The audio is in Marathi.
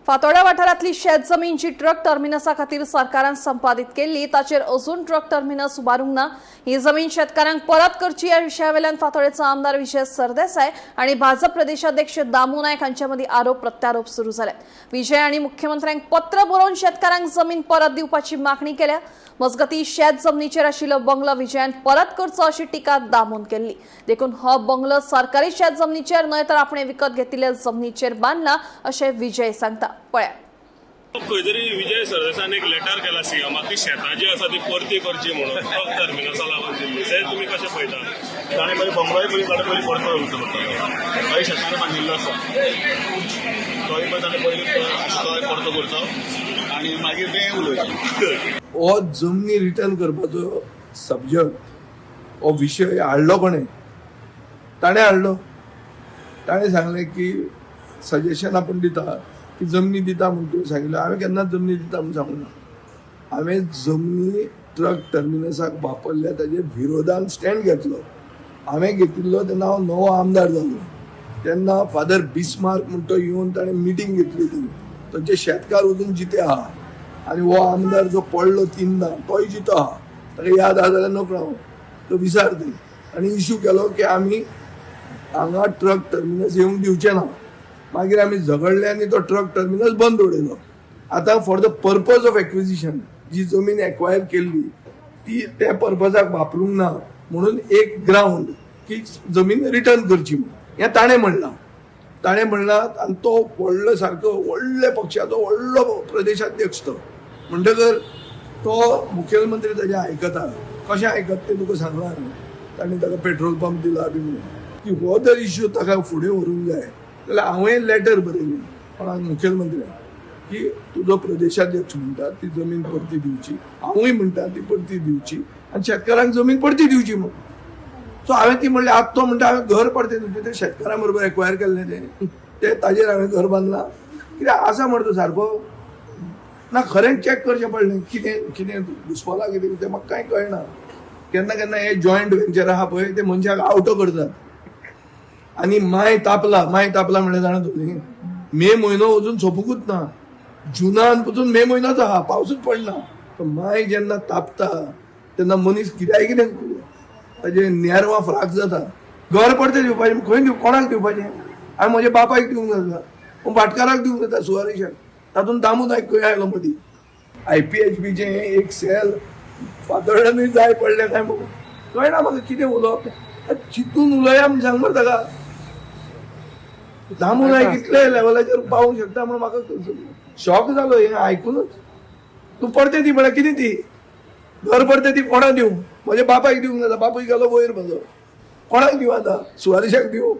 फातोड्या वाठारांतली शेत जमीन जी ट्रक टर्मिनसा खातीर सरकारान संपादीत केल्ली ताचेर अजून ट्रक टर्मिनस उबारूंक ना। ही जमीन शेतकारांक परत करची ह्या विशयावेल्यान फातोड्डेचो आमदार विजय सरदेसाय आनी भाजप प्रदेशाध्यक्ष दामू नायक हांचे मदीं आरोप प्रत्यारोप सुरू जाल्यात। विजय आनी मुख्यमंत्र्यांक पत्र बरोवन शेतकारांक जमीन परत दिवपाची मागणी केल्या। मजगतीं शेत जमनीचेर आशिल्लो बंगलो विजयान परत करचो अशी टिका दामून केल्ली। देखून हो बंगलो सरकारी शेत जमनीचेर न्हय तर आपणे विकत घेतिल्ल्या जमनीचेर बांदला अशें विजय सांगता। पळया, खंय तरी विजय सरदेसायान एक लेटर केला सीएमाक की शेतां जी आसा ती परती करची म्हणून ट्रक टर्मिनसा लागून दिल्ली। ते तुमी कशें पळयता? ताणें मागीर बंगलोय पयलीं परतो करचो पडटलो। काही शेतांनी बांदिल्लो आसा तोय मागीर ताणें पयलीं परतो करचो आनी मागीर तें उलोवचें। हो जमनी रिटर्न करपाचो सब्जेक्ट हो विशय हाडलो कोणें? ताणें हाडलो। ताणें सांगलें की सजेशन आपूण दिता की जमनी दिता म्हणून तुवें सांगिल्लें। हांवें केन्नाच जमनी दिता म्हणून सांगूंक ना। हांवें जमनी ट्रक टर्मिनसाक वापरल्या ताजे विरोधान स्टँड घेतलो। हांवें घेतिल्लो तेन्ना हांव नवो आमदार जाल्लो। तेन्ना फादर बिस्मार्क म्हणून तो येवन ताणें मिटींग घेतली ती। तांचे शेतकार अजून जिते आहा आनी हो आमदार जो पडलो 3दां तोय जितो आहा। ताका याद आहा जाल्यार नकळो हांव तो विचारता आनी इश्यू केलो की आमी हांगा ट्रक टर्मिनस येवंक दिवचे ना। मागीर आमी झगडले आनी तो ट्रक टर्मिनस बंद उडयलो। आतां for the purpose of acquisition जी जमीन एक्वायर केल्ली ती त्या पर्पजाक वापरूंक ना म्हणून एक ग्रावंड की जमीन रिटर्न करची म्हणून हें ताणें म्हणलां। ताणें म्हणलां आनी तो व्हडलो सारको व्हडल्या पक्षाचो व्हडलो प्रदेशाध्यक्ष तो म्हणटकर तो मुखेलमंत्री ताजें आयकता। कशें आयकता तें तुका सांगलां हांवें। ताणें ताका पेट्रोल पंप दिला बी म्हणून की हो जर इश्यू ताका फुडें व्हरूंक जाय जाल्यार हांवें लेटर बरयलें कोणाक मुखेलमंत्र्याक की तुजो प्रदेशाध्यक्ष म्हणटा ती जमीन परती दिवची, हांवूय म्हणटा ती परती दिवची आनी शेतकारांक जमीन परती दिवची म्हणून। सो हांवें ती म्हणलें आतां तो म्हणटा हांवें घर परतें दिवचें। तें शेतकारां बरोबर एक्वायर केल्लें तें ताजेर हांवें घर बांदलां कित्याक आसा म्हणटा तो सारको ना। खरेंच चॅक करचें पडलें कितें कितें घुसपलां कितें तें म्हाका कांय कळना। केन्ना केन्ना हे जॉयंट वेंचर आहा पळय ते मनशाक आवटो करतात। आनी माय तापला म्हणल्यार जाणा तुमी मे म्हयनो अजून सोंपूंकूच ना। जुनान पसून मे म्हयनोच आहा, पावसूच पडना। माय जेन्ना तापता तेन्ना मनीस कितें ताजे नेरवां फ्राक जाता। घर परतें दिवपाचें खंय दिवं, कोणाक दिवपाचें? हांवें म्हज्या बापायक दिवंक जाता, पूण भाटकाराक दिवंक जाता सुवारीशाक। तातूंत दामू नायक खंय आयलो मदीं। IPHBचें एक सेल फातोड्ड्यांनी जाय पडलें काय म्हणून कळना म्हाका कितें उलोवप। चिंतून उलया म्हूण सांग मरे ताका। दामू नायक इतले लेवलाचेर पावूंक शकता म्हणून म्हाका शॉक जालो हें आयकूनच। तूं परतें दी म्हळ्यार कितें ती घर परतें ती कोणाक दिवं? म्हज्या बापायक दिवंक जाता, बापूय गेलो वयर म्हजो। कोणाक दिवं आतां? सुवारीशाक दिवं?